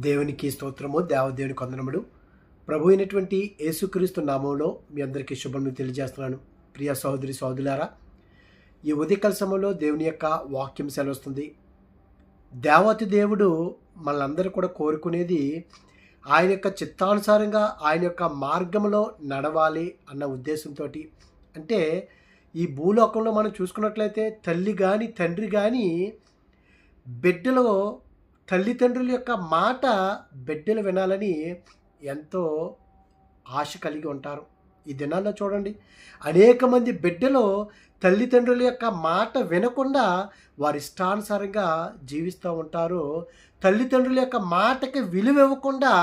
దేవునికి స్తోత్రము, దేవదేవునికి వందనములు. ప్రభు అయినటువంటి యేసుక్రీస్తు నామంలో మీ అందరికీ శుభములు తెలియజేస్తున్నాను. ప్రియ సహోదరి సహోదరులారా, ఈ ఉదయకాల సమయంలో దేవుని యొక్క వాక్యం సెలవుస్తుంది. దేవతి దేవుడు మనందరూ కూడా కోరుకునేది ఆయన యొక్క చిత్తానుసారంగా ఆయన యొక్క మార్గంలో నడవాలి అన్న ఉద్దేశంతో. అంటే ఈ భూలోకంలో మనం చూసుకున్నట్లయితే తల్లి కానీ తండ్రి కానీ బిడ్డలో తల్లిదండ్రుల యొక్క మాట బిడ్డలు వినాలని ఎంతో ఆశ కలిగి ఉంటారు. ఈ దినాల్లో చూడండి, అనేక మంది బిడ్డలు తల్లిదండ్రుల యొక్క మాట వినకుండా వారి ఇష్టానుసారంగా జీవిస్తూ ఉంటారు. తల్లిదండ్రుల యొక్క మాటకి విలువ ఇవ్వకుండా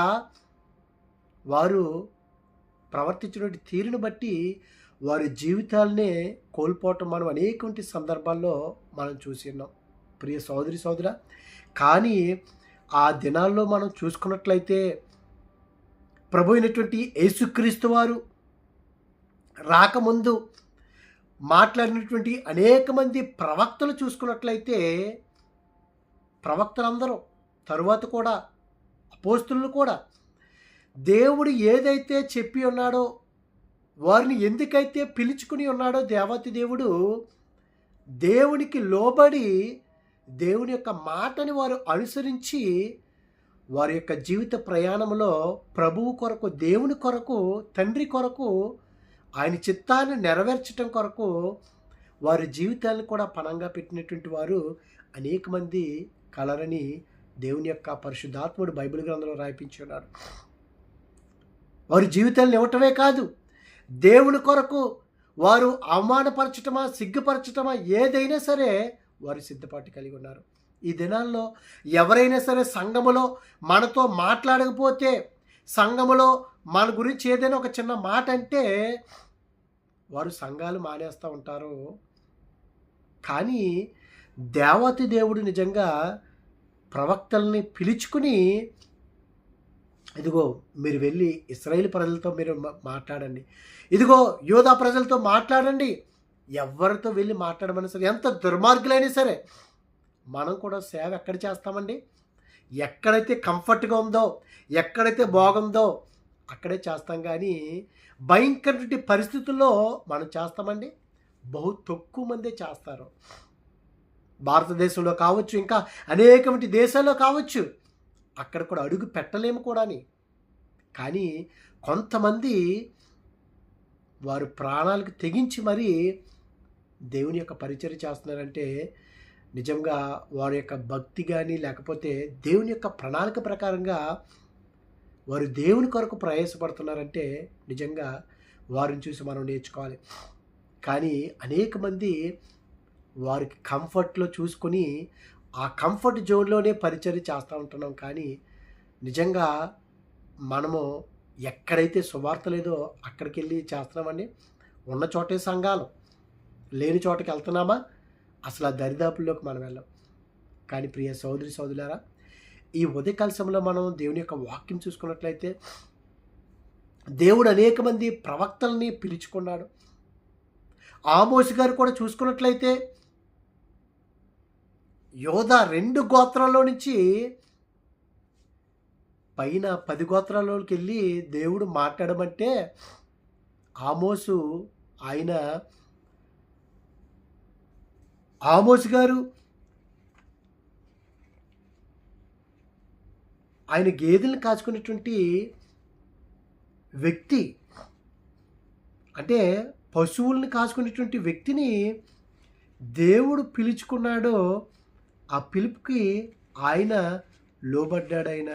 వారు ప్రవర్తించినటువంటి తీరును బట్టి వారి జీవితాలనే కోల్పోవటం మనం అనేక సందర్భాల్లో మనం చూసి ఉన్నాం. ప్రియ సోదరి సోదరా, కానీ ఆ దినాల్లో మనం చూసుకున్నట్లయితే ప్రభు అయినటువంటి యేసుక్రీస్తు వారు రాకముందు మాట్లాడినటువంటి అనేక మంది ప్రవక్తలు చూసుకున్నట్లయితే ప్రవక్తలందరూ, తరువాత కూడా అపోస్తులు కూడా దేవుడు ఏదైతే చెప్పి ఉన్నాడో, వారిని ఎందుకైతే పిలుచుకుని ఉన్నాడో దేవాతి దేవుడు, దేవునికి లోబడి దేవుని యొక్క మాటని వారు అనుసరించి వారి యొక్క జీవిత ప్రయాణంలో ప్రభువు కొరకు, దేవుని కొరకు, తండ్రి కొరకు, ఆయన చిత్తాన్ని నెరవేర్చడం కొరకు వారి జీవితాలను కూడా పణంగా పెట్టినటువంటి వారు అనేక మంది కలరని దేవుని యొక్క పరిశుద్ధాత్ముడు బైబిల్ గ్రంథంలో రాయించి ఉన్నాడు. వారి జీవితాలను ఇవ్వటమే కాదు, దేవుని కొరకు వారు అవమానపరచటమా, సిగ్గుపరచటమా ఏదైనా సరే వారు సిద్ధపాటు కలిగి ఉన్నారు. ఈ దినాల్లో ఎవరైనా సరే సంఘములో మనతో మాట్లాడకపోతే, సంఘములో మన గురించి ఏదైనా ఒక చిన్న మాట అంటే వారు సంఘాలు మానేస్తూ ఉంటారు. కానీ దేవాతి దేవుడు నిజంగా ప్రవక్తల్ని పిలుచుకుని, ఇదిగో మీరు వెళ్ళి ఇశ్రాయేలు ప్రజలతో మీరు మాట్లాడండి, ఇదిగో యూదా ప్రజలతో మాట్లాడండి, ఎవరితో వెళ్ళి మాట్లాడమని సరే, ఎంత దుర్మార్గులైనా సరే మనం కూడా సేవ ఎక్కడ చేస్తామండి? ఎక్కడైతే కంఫర్ట్గా ఉందో, ఎక్కడైతే బాగుందో అక్కడే చేస్తాం. కానీ భయంకరమైన పరిస్థితుల్లో మనం చేస్తామండి? బహు తక్కువ మందే చేస్తారు. భారతదేశంలో కావచ్చు, ఇంకా అనేకమంది దేశాల్లో కావచ్చు, అక్కడ కూడా అడుగు పెట్టలేము కూడాని. కానీ కొంతమంది వారు ప్రాణాలకు తెగించి మరీ దేవుని యొక్క పరిచర్య చేస్తున్నారంటే నిజంగా వారి యొక్క భక్తి కానీ, లేకపోతే దేవుని యొక్క ప్రణాళిక ప్రకారంగా వారు దేవుని కొరకు ప్రయాసపడుతున్నారంటే నిజంగా వారిని చూసి మనం నేర్చుకోవాలి. కానీ అనేక మంది వారికి కంఫర్ట్లో చూసుకొని ఆ కంఫర్ట్ జోన్లోనే పరిచర్య చేస్తూ ఉంటున్నాం. కానీ నిజంగా మనము ఎక్కడైతే సువార్త లేదో అక్కడికి వెళ్ళి చేస్తున్నామండి? ఉన్న చోటే సంఘాలు, లేని చోటకి వెళ్తున్నామా? అసలు ఆ దరిదాపుల్లోకి మనం వెళ్ళాం. కానీ ప్రియ సోదరి సోదరులారా, ఈ ఉదయకాల సమయంలో మనం దేవుని యొక్క వాక్యం చూసుకున్నట్లయితే దేవుడు అనేక మంది ప్రవక్తల్ని పిలుచుకున్నాడు. ఆమోసు గారు కూడా చూసుకున్నట్లయితే యోధా 2 గోత్రాల్లో నుంచి పైన 10 గోత్రాల్లోకి వెళ్ళి దేవుడు మాట్లాడమంటే ఆమోసు గారు ఆయన గేదెలను కాచుకునేటువంటి వ్యక్తి, అంటే పశువుల్ని కాచుకునేటువంటి వ్యక్తిని దేవుడు పిలుచుకున్నాడో ఆ పిలుపుకి ఆయన లోబడ్డాడు. ఆయన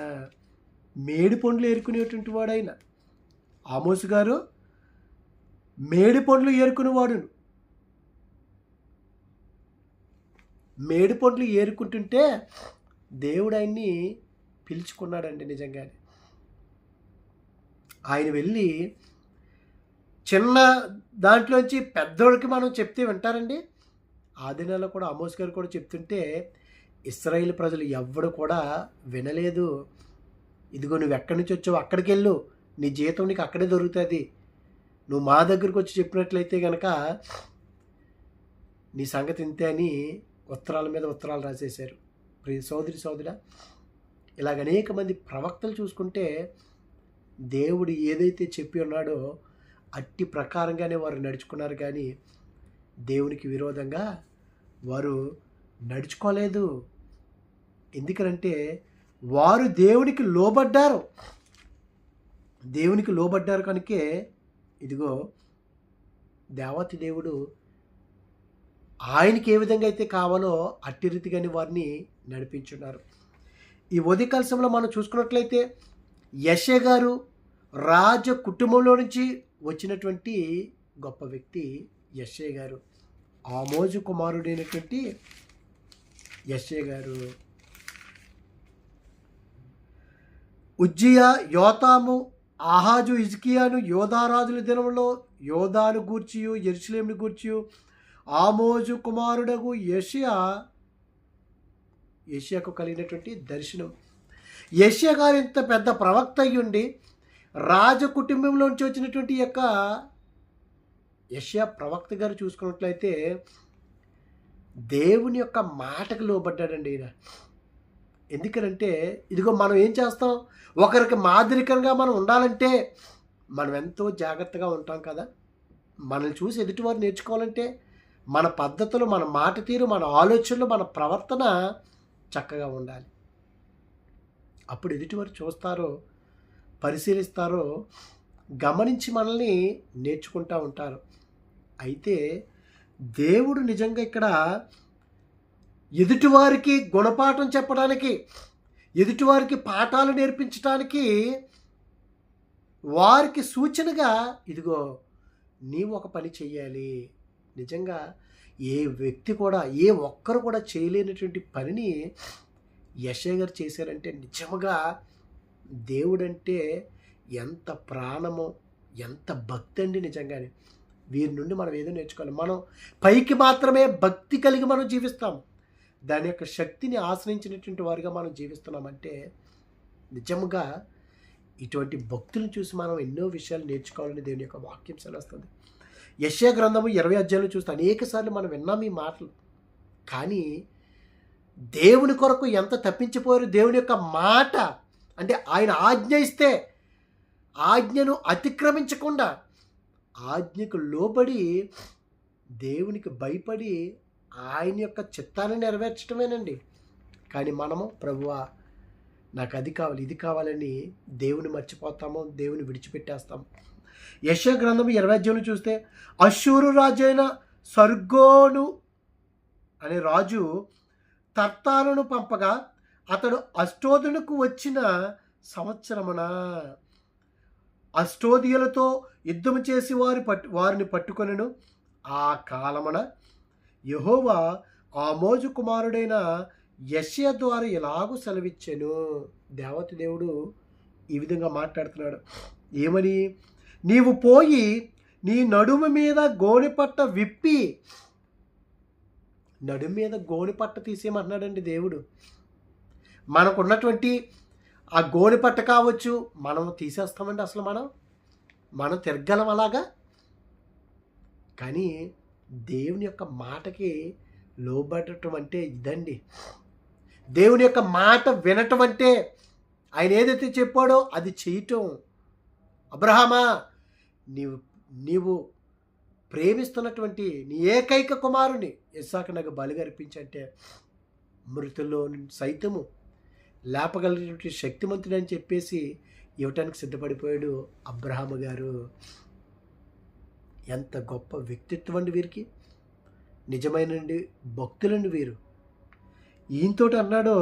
మేడి పండ్లు ఏరుకునేటువంటి వాడైన ఆమోసు గారు మేడి పండ్లు ఏరుకునేవాడు. మేడి పండ్లు ఏరుకుంటుంటే దేవుడు ఆయన్ని పిలుచుకున్నాడండి. నిజంగానే ఆయన వెళ్ళి చిన్న దాంట్లోంచి పెద్దోడికి మనం చెప్తే వింటారండి? ఆ దినాల్లో కూడా ఆమోస్ గారు కూడా చెప్తుంటే ఇశ్రాయేలు ప్రజలు ఎవ్వడు కూడా వినలేదు. ఇదిగో నువ్వు ఎక్కడి నుంచి వచ్చావు, అక్కడికి వెళ్ళు, నీ జీతం నీకు అక్కడే దొరుకుతుంది, నువ్వు మా దగ్గరకు వచ్చి చెప్పినట్లయితే కనుక నీ సంగతి ఇంతే అని ఉత్తరాల మీద ఉత్తరాలు రాసేశారు. ప్రియ సోదరి సోదరా, ఇలాగ అనేక మంది ప్రవక్తలు చూసుకుంటే దేవుడు ఏదైతే చెప్పి ఉన్నాడో అట్టి ప్రకారంగానే వారు నడుచుకున్నారు, కానీ దేవునికి విరోధంగా వారు నడుచుకోలేదు. ఎందుకనంటే వారు దేవునికి లోబడ్డారు కనుకే ఇదిగో దేవతి దేవుడు ఆయనకి ఏ విధంగా అయితే కావాలో అట్టి రీతిగానే వారిని నడిపించున్నారు. ఈ ఉదయకాల సమయంలో మనం చూసుకున్నట్లయితే యెషయా గారు రాజ కుటుంబంలో నుంచి వచ్చినటువంటి గొప్ప వ్యక్తి యెషయా గారు. ఆమోజు కుమారుడైనటువంటి యెషయా గారు. ఉజ్జియా, యోతాము, ఆహాజు, హిజ్కియాను యోధారాజుల దినంలో యోధాను గూర్చియు యెరూషలేమును గూర్చియు ఆమోజు కుమారుడగు యెషయాకు కలిగినటువంటి దర్శనం. యెషయా గారు ఇంత పెద్ద ప్రవక్త అయ్యుండి రాజ కుటుంబంలోంచి వచ్చినటువంటి యొక్క యెషయా ప్రవక్త గారు చూసుకున్నట్లయితే దేవుని యొక్క మాటకు లోబడ్డాడండి ఈయన. ఎందుకనంటే ఇదిగో మనం ఏం చేస్తాం, ఒకరికి మాదిరికంగా మనం ఉండాలంటే మనం ఎంతో జాగ్రత్తగా ఉంటాం కదా. మనల్ని చూసి ఎదుటివారు నేర్చుకోవాలంటే మన పద్ధతులు, మన మాట తీరు, మన ఆలోచనలు, మన ప్రవర్తన చక్కగా ఉండాలి. అప్పుడు ఎదుటివారు చూస్తారో, పరిశీలిస్తారో, గమనించి మనల్ని నేర్చుకుంటూ ఉంటారు. అయితే దేవుడు నిజంగా ఇక్కడ ఎదుటివారికి గుణపాఠం చెప్పడానికి, ఎదుటివారికి పాఠాలు నేర్పించడానికి, వారికి సూచనగా ఇదిగో నీవు ఒక పని చెయ్యాలి. నిజంగా ఏ వ్యక్తి కూడా, ఏ ఒక్కరు కూడా చేయలేనటువంటి పనిని యెషయా గారు చేశారంటే నిజంగా దేవుడంటే ఎంత ప్రాణమో, ఎంత భక్తి అండి నిజంగానే. వీరి నుండి మనం ఏదో నేర్చుకోవాలి. మనం పైకి మాత్రమే భక్తి కలిగి మనం జీవిస్తాం, దాని యొక్క శక్తిని ఆశ్రయించినటువంటి వారిగా మనం జీవిస్తున్నామంటే నిజంగా ఇటువంటి భక్తులను చూసి మనం ఎన్నో విషయాలు నేర్చుకోవాలని దేవుని యొక్క వాక్యం సెలవుస్తుంది. యెషయా గ్రంథము 20 అధ్యాయంలో చూస్తే అనేక సార్లు మనం విన్నాం ఈ మాటలు. కానీ దేవుని కొరకు ఎంత తప్పించిపోయారు. దేవుని యొక్క మాట అంటే ఆయన ఆజ్ఞ ఇస్తే ఆజ్ఞను అతిక్రమించకుండా ఆజ్ఞకు లోబడి దేవునికి భయపడి ఆయన యొక్క చిత్తాన్ని నెరవేర్చడమేనండి. కానీ మనము ప్రభువా నాకు అది కావాలి, ఇది కావాలని దేవుని మర్చిపోతాము, దేవుని విడిచిపెట్టేస్తాము. యెషయా గ్రంథం 20 అధ్యాయంలో చూస్తే అష్షూరు రాజు అయిన సర్గోను అనే రాజు తర్తానును పంపగా అతడు అష్టోదునకు వచ్చిన సంవత్సరమున అష్టోదియలతో యుద్ధము చేసి వారిని పట్టుకొనెను. ఆ కాలమున యెహోవా ఆమోజు కుమారుడైన యెషయా ద్వారా ఇలాగూ సెలవిచ్చెను. దేవతి దేవుడు ఈ విధంగా మాట్లాడుతున్నాడు. ఏమని? నీవు పోయి నీ నడుము మీద గోనెపట్ట విప్పి, నడుము మీద గోనెపట్ట తీసేయమంటున్నాడండి దేవుడు. మనకున్నటువంటి ఆ గోనెపట్ట కావచ్చు, మనం తీసేస్తామండి. అసలు మనం తిరగలం అలాగా. కానీ దేవుని యొక్క మాటకి లోబడటం అంటే ఇదండి. దేవుని యొక్క మాట వినటం అంటే ఆయన ఏదైతే చెప్పాడో అది చేయటం. అబ్రహామా, నీవు ప్రేమిస్తున్నటువంటి నీ ఏకైక కుమారుని ఇస్సాకు నాకు బలిగా అర్పించంటే మృతుల్లో సైతము లేపగలిగినటువంటి శక్తిమంతుడని చెప్పేసి ఇవ్వటానికి సిద్ధపడిపోయాడు అబ్రహాము గారు. ఎంత గొప్ప వ్యక్తిత్వం అండి వీరికి. నిజమైనండి భక్తులండి వీరు. ఈయనతోటి అన్నాడు,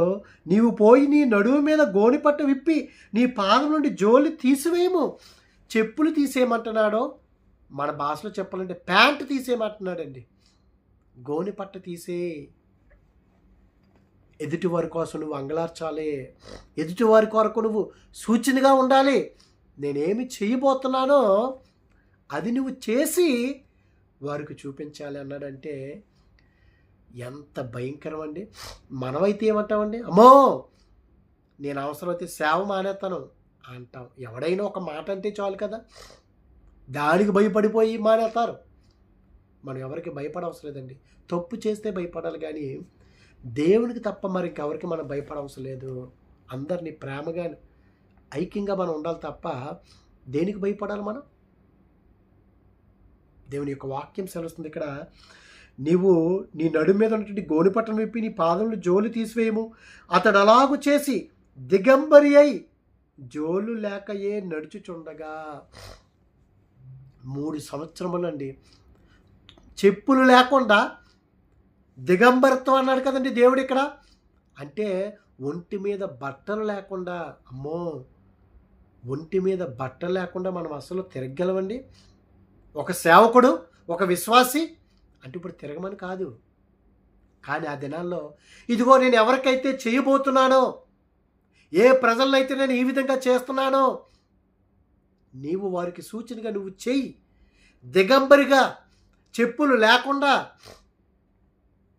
నీవు పోయి నీ నడుము మీద గోనెపట్ట విప్పి నీ పాదం నుండి జోలి తీసివేయము. చెప్పులు తీసేయమంటున్నాడో, మన భాషలో చెప్పాలంటే ప్యాంటు తీసేయమంటున్నాడండి. గోనెపట్ట తీసే. ఎదుటివారి కోసం నువ్వు అంగలార్చాలి, ఎదుటివారి కొరకు నువ్వు సూచనగా ఉండాలి. నేనేమి చేయబోతున్నానో అది నువ్వు చేసి వారికి చూపించాలి అన్నాడంటే ఎంత భయంకరం అండి. మనమైతే ఏమంటామండి, అమ్మో నేను అవసరమైతే సేవ మానేస్తాను అంటాం. ఎవడైనా ఒక మాట అంటే చాలు కదా, దానికి భయపడిపోయి మానేస్తారు. మనం ఎవరికి భయపడవసరం లేదండి. తప్పు చేస్తే భయపడాలి, కానీ దేవునికి తప్ప మరి ఇంకెవరికి మనం భయపడవసరం లేదు. అందరినీ ప్రేమగా ఐక్యంగా మనం ఉండాలి తప్ప దేనికి భయపడాలి మనం? దేవుని యొక్క వాక్యం సెలవుస్తుంది ఇక్కడ, నీవు నీ నడుము మీద ఉన్నటువంటి గోనిపట్టను విప్పి నీ పాదములు జోలు తీసివేయము. అతడు అలాగు చేసి దిగంబరి అయి జోలు లేకయే నడుచుచుండగా. 3 సంవత్సరములండి చెప్పులు లేకుండా దిగంబరత్వం అన్నాడు కదండి దేవుడు ఇక్కడ. అంటే ఒంటి మీద బట్టలు లేకుండా, అమ్మో, ఒంటి మీద బట్టలు లేకుండా మనం అసలు తిరగలమండి? ఒక సేవకుడు, ఒక విశ్వాసి అంటే ఇప్పుడు తిరగమని కాదు, కానీ ఆ దినాల్లో ఇదిగో నేను ఎవరికైతే చేయబోతున్నానో, ఏ ప్రజలనైతే నేను ఈ విధంగా చేస్తున్నానో, నీవు వారికి సూచనగా నువ్వు చెయ్యి. దిగంబరిగా చెప్పులు లేకుండా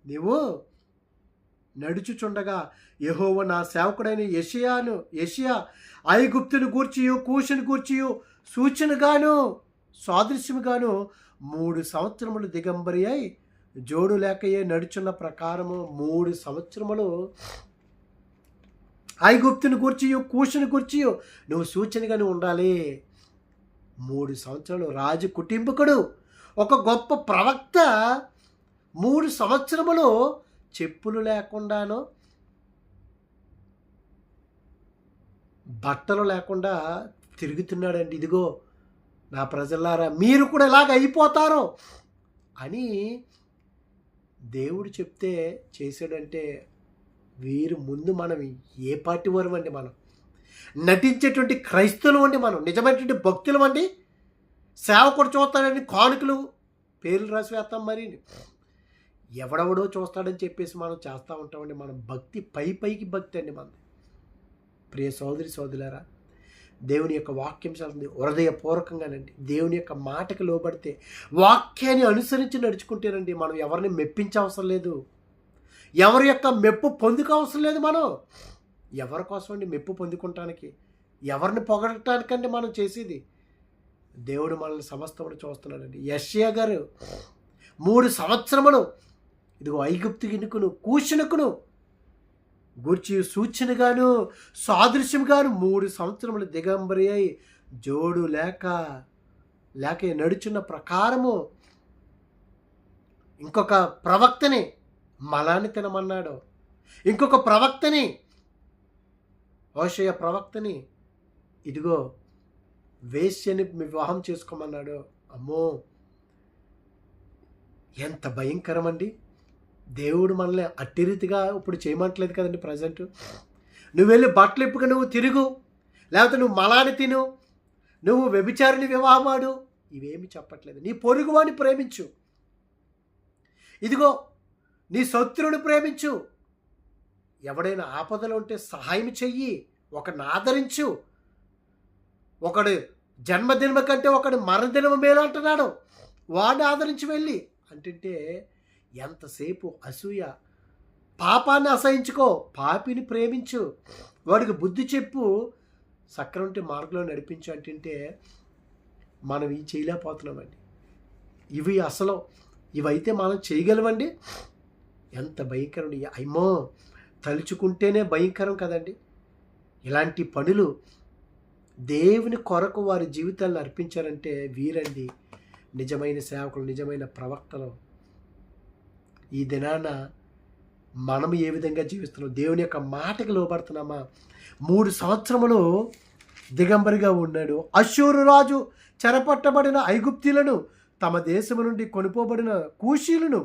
నీవు నడుచుచుండగా యెహోవా నా సేవకుడైన యెషయా ఐగుప్తును గూర్చియు కూషును గూర్చియు సూచనగాను సాదృశ్యముగాను 3 సంవత్సరములు దిగంబరి అయి జోడు లేకయే నడుచున్న ప్రకారము 3 సంవత్సరములు ఐగుప్తును గూర్చియు కూషును గూర్చియు నువ్వు సూచనగానే ఉండాలి. 3 సంవత్సరాలు రాజు కుటుంబకుడు, ఒక గొప్ప ప్రవక్త 3 సంవత్సరములు చెప్పులు లేకుండాను బట్టలు లేకుండా తిరుగుతున్నాడండి. ఇదిగో నా ప్రజలారా, మీరు కూడా ఇలాగ అయిపోతారు అని దేవుడు చెప్తే చేశాడంటే వీరు ముందు మనం ఏ పార్టీ వారు అండి? మనం నటించేటువంటి క్రైస్తవులు అండి, మనం నిజమైనటువంటి భక్తులు అండి. సేవకుడు చూస్తాడని కానుకలు పేర్లు రాసి వేస్తాం, మరి ఎవడెవడో చూస్తాడని చెప్పేసి మనం చేస్తూ ఉంటామండి. మనం భక్తి పైకి భక్తి అండి మనది. ప్రియ సోదరి సోదరులారా, దేవుని యొక్క వాక్యం చదువుతుంది హృదయపూర్వకంగానండి. దేవుని యొక్క మాటకి లోబడితే, వాక్యాన్ని అనుసరించి నడుచుకుంటేనండి మనం ఎవరిని మెప్పించవసరం లేదు, ఎవరి యొక్క మెప్పు పొందుకోవసరం లేదు. మనం ఎవరి కోసం అండి మెప్పు పొందుకుంటానికి, ఎవరిని పొగడటానికండి మనం చేసేది? దేవుడు మనల్ని సమస్తమును చూస్తున్నాడండి. యెషయా గారు 3 సంవత్సరములు ఇదిగో ఐగుప్తుకినుకును కూషునకును గూర్చి సూచనగాను సాదృశ్యంగాను 3 సంవత్సరములు దిగంబరి అయి జోడు లేక నడుచున్న ప్రకారము ఇంకొక ప్రవక్తని మలాన్ని తినమన్నాడు. ఇంకొక ప్రవక్తని, హోషేయ ప్రవక్తని ఇదిగో వేశ్యని వివాహం చేసుకోమన్నాడు. అమ్మో, ఎంత భయంకరం అండి! దేవుడు మనల్ని అట్టి రీతిగా ఇప్పుడు చేయమంటలేదు కదండి. ప్రజెంట్ నువ్వు వెళ్ళి బట్టలు ఇప్పుగా నువ్వు తిరుగు, లేకపోతే నువ్వు మలాని తిను, నువ్వు వ్యభిచారిని వివాహమాడు, ఇవేమి చెప్పట్లేదు. నీ పొరుగువాని ప్రేమించు, ఇదిగో నీ శత్రువుని ప్రేమించు, ఎవడైనా ఆపదలో ఉంటే సహాయం చెయ్యి, ఒకడిని ఆదరించు. ఒకడు జన్మదినమ కంటే ఒకడు మరణదినమ మేలు అంటున్నాడు, వాడిని ఆదరించి వెళ్ళి అంటే ఎంతసేపు అసూయ, పాపాన్ని అసహించుకో, పాపిని ప్రేమించు, వాడికి బుద్ధి చెప్పు, సక్రమంటి మార్గంలో నడిపించు అంటే మనం ఇవి చేయలేకపోతున్నామండి. ఇవి అసలు ఇవైతే మనం చేయగలమండి? ఎంత భయంకరం! అమ్మో, తలుచుకుంటేనే భయంకరం కదండి. ఇలాంటి పనులు దేవుని కొరకు వారి జీవితాలను అర్పించారంటే వీరండి నిజమైన సేవకులు, నిజమైన ప్రవక్తలు. ఈ దినాన మనం ఏ విధంగా జీవిస్తున్నాం? దేవుని యొక్క మాటకి లోబడుతున్నామా? 3 సంవత్సరములు దిగంబరిగా ఉన్నాడు. అష్షూరు రాజు చెరపట్టబడిన ఐగుప్తీలను, తమ దేశము నుండి కొనుపోబడిన కూషీలను,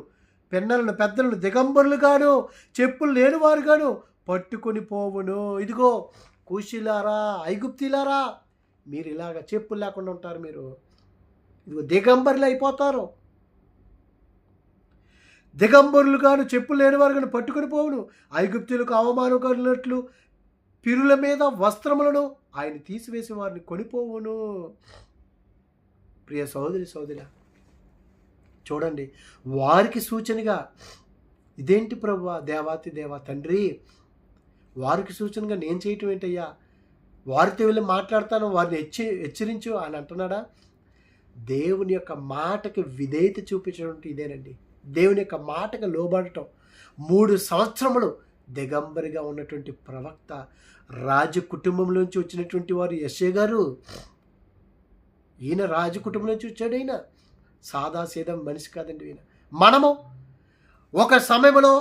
పెన్నలను, పెద్దలను దిగంబరులుగాను చెప్పులు లేనివారుగాను పట్టుకొని పోవును. ఇదిగో కూషీలారా, ఐగుప్తీలారా, మీరు ఇలాగ చెప్పులు లేకుండా ఉంటారు, మీరు ఇదిగో దిగంబరులు అయిపోతారు. దిగంబరులుగాను చెప్పులు లేనివారుగాను పట్టుకొని పోవును. ఐగుప్తులకు అవమానం కలిగినట్లు పిరుల మీద వస్త్రములను ఆయన తీసివేసి వారిని కొనిపోవును. ప్రియ సోదరి సోదరా, చూడండి, వారికి సూచనగా ఇదేంటి ప్రభువా, దేవాతి దేవా తండ్రి, వారికి సూచనగా నేను చేయటం ఏంటయ్యా? వారితో వెళ్ళి మాట్లాడతాను, వారిని హెచ్చరించు అని అంటున్నాడా? దేవుని యొక్క మాటకి విధేయత చూపించడం ఇదేనండి. దేవుని యొక్క మాటకు లోబడటం. 3 సంవత్సరములు దిగంబరిగా ఉన్నటువంటి ప్రవక్త రాజ కుటుంబంలోంచి వచ్చినటువంటి వారు యెషయా గారు. ఈయన రాజ కుటుంబం నుంచి వచ్చాడు. ఈయన సాదాసీదా మనిషి కాదండి ఈయన. మనము ఒక సమయంలో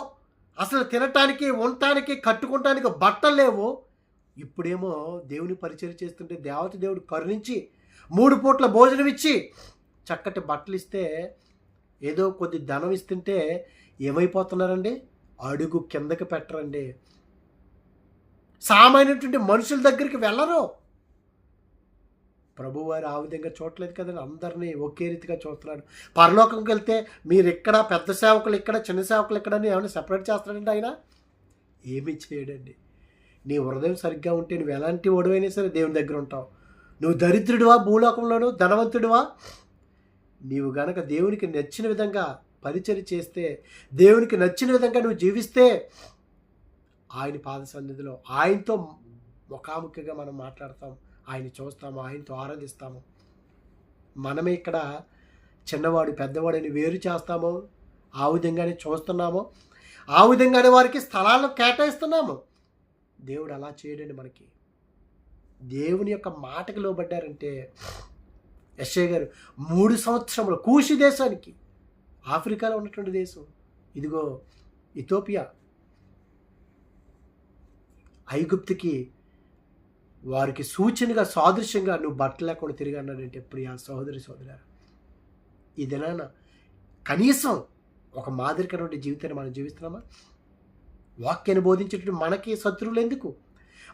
అసలు తినటానికి, ఉండటానికి, కట్టుకోవటానికి బట్టలు లేవు. ఇప్పుడేమో దేవుని పరిచయం చేస్తుంటే దేవత దేవుడు కరుణించి 3 పూట్ల భోజనం ఇచ్చి చక్కటి బట్టలు ఇస్తే, ఏదో కొద్ది ధనం ఇస్తుంటే ఏమైపోతున్నారండి? అడుగు కిందకి పెట్టరండి. సామాన్యటువంటి మనుషుల దగ్గరికి వెళ్ళరు. ప్రభువారు ఆ విధంగా చూడలేదు కదండి. అందరినీ ఒకే రీతిగా చూస్తున్నాడు. పరలోకంకి వెళ్తే మీరు ఇక్కడ పెద్ద సేవకులు ఇక్కడ, చిన్న సేవకులు ఇక్కడ అని ఏమైనా సెపరేట్ చేస్తాడండి ఆయన? ఏమీ చేయడండి. నీ హృదయం సరిగ్గా ఉంటే నువ్వు ఎలాంటి ఒడవైనా సరే దేవుని దగ్గర ఉంటావు. నువ్వు దరిద్రుడివా, భూలోకంలోను ధనవంతుడివా, నీవు గనక దేవునికి నచ్చిన విధంగా పరిచర్య చేస్తే, దేవునికి నచ్చిన విధంగా నువ్వు జీవిస్తే, ఆయన పాద సన్నిధిలో ఆయనతో ముఖాముఖిగా మనం మాట్లాడతాం, ఆయన చూస్తాము, ఆయనతో ఆరాధిస్తాము. మనమే ఇక్కడ చిన్నవాడు పెద్దవాడిని వేరు చేస్తాము, ఆ విధంగానే చూస్తున్నాము, ఆ విధంగానే వారికి స్థలాలను కేటాయిస్తున్నాము. దేవుడు అలా చేయడండి. మనకి దేవుని యొక్క మాటకు లోబడ్డారంటే, యెషయా గారు 3 సంవత్సరములు కూషి దేశానికి, ఆఫ్రికాలో ఉన్నటువంటి దేశం, ఇదిగో ఇథియోపియా, ఐగుప్తుకి వారికి సూచనగా సాదృశ్యంగా నువ్వు బట్టలు లేకుండా తిరిగి అన్నాడంటే, ప్రియా సహోదరి సోదరా, ఈ దినాన కనీసం ఒక మాదిరికరమైన జీవితాన్ని మనం జీవిస్తున్నామా? వాక్యాన్ని బోధించేటప్పుడు మనకి శత్రువులు ఎందుకు?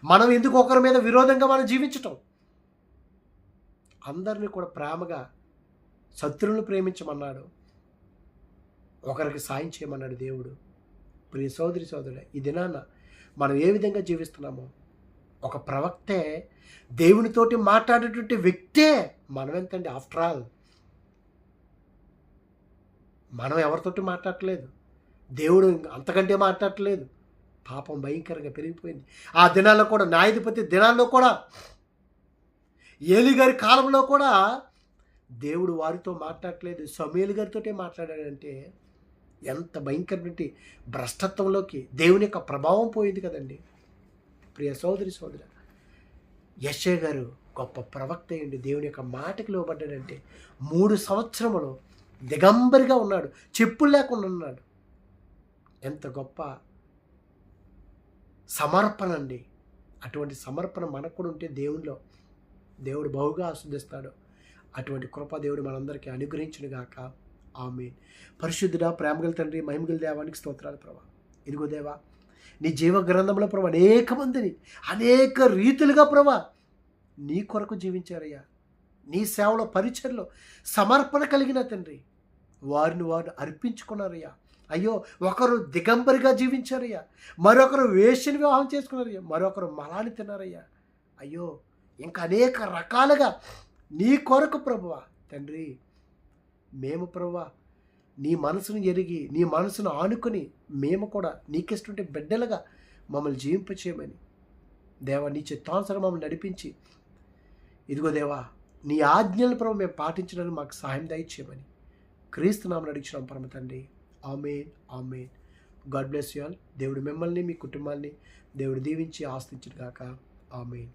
మనం ఎందుకు ఒకరి మీద విరోధంగా మనం జీవించటం? అందరినీ కూడా ప్రేమగా శత్రువులను ప్రేమించమన్నాడు, ఒకరికి సాయం చేయమన్నాడు దేవుడు. ప్రియ సోదరి సోదరుడే, ఈ దినాన మనం ఏ విధంగా జీవిస్తున్నామో, ఒక ప్రవక్తే దేవునితోటి మాట్లాడేటువంటి వ్యక్తే మనం ఎంతండి? ఆఫ్టర్ ఆల్ మనం ఎవరితోటి మాట్లాడట్లేదు, దేవుడు అంతకంటే మాట్లాడట్లేదు. పాపం భయంకరంగా పెరిగిపోయింది. ఆ దినాల్లో కూడా, న్యాయాధిపతి దినాల్లో కూడా, ఏలి గారి కాలంలో కూడా దేవుడు వారితో మాట్లాడట్లేదు, సమూయేలు గారితోటే మాట్లాడాడంటే ఎంత భయంకరమైన భ్రష్టత్వంలోకి దేవుని యొక్క ప్రభావం పోయింది కదండి. ప్రియ సోదరి సోదర, యెషయా గారు గొప్ప ప్రవక్త అయ్యండి. దేవుని యొక్క మాటకి లోబడ్డాడంటే 3 సంవత్సరములు దిగంబరిగా ఉన్నాడు, చెప్పులు లేకుండా ఉన్నాడు. ఎంత గొప్ప సమర్పణ అండి. అటువంటి సమర్పణ మనకు కూడా ఉంటే దేవుడు బహుగా ఆస్వాదిస్తాడు. అటువంటి కృప దేవుడు మనందరికీ అనుగ్రహించునుగాక. ఆమేన్. పరిశుద్ధుడా, ప్రేమగల తండ్రి, మహిమగల దేవానికి స్తోత్రాలు ప్రభా. ఇదిగో దేవా, నీ జీవ గ్రంథంలో ప్రభా అనేక మందిని అనేక రీతులుగా ప్రభా నీ కొరకు జీవించారయ్యా. నీ సేవలో, పరిచర్లో సమర్పణ కలిగిన తండ్రి, వారిని అర్పించుకున్నారయ్యా. అయ్యో, ఒకరు దిగంబరిగా జీవించారయ్యా, మరొకరు వేశ్యని వివాహం చేసుకున్నారయ్యా, మరొకరు మలాని తిన్నారయ్యా. అయ్యో, ఇంకా అనేక రకాలుగా నీ కొరకు ప్రభువా తండ్రి, మేము ప్రభువా నీ మనసును ఎరిగి, నీ మనసును ఆనుకొని మేము కూడా నీకిస్తుంటే బిడ్డలుగా మమ్మల్ని జీవింపచేయమని దేవా, నీ చిత్తానుసారం మమ్మల్ని నడిపించి, ఇదిగో దేవా, నీ ఆజ్ఞలను ప్రభు మేము పాటించడానికి మాకు సహాయం దయచేయమని క్రీస్తు నామమున అడిగినాం పరమ తండ్రి. Amen, amen. God bless you all. దేవుడు మిమ్మల్ని, మీ కుటుంబాన్ని దేవుడు దీవించి ఆస్తించును గాక. ఆమేన్.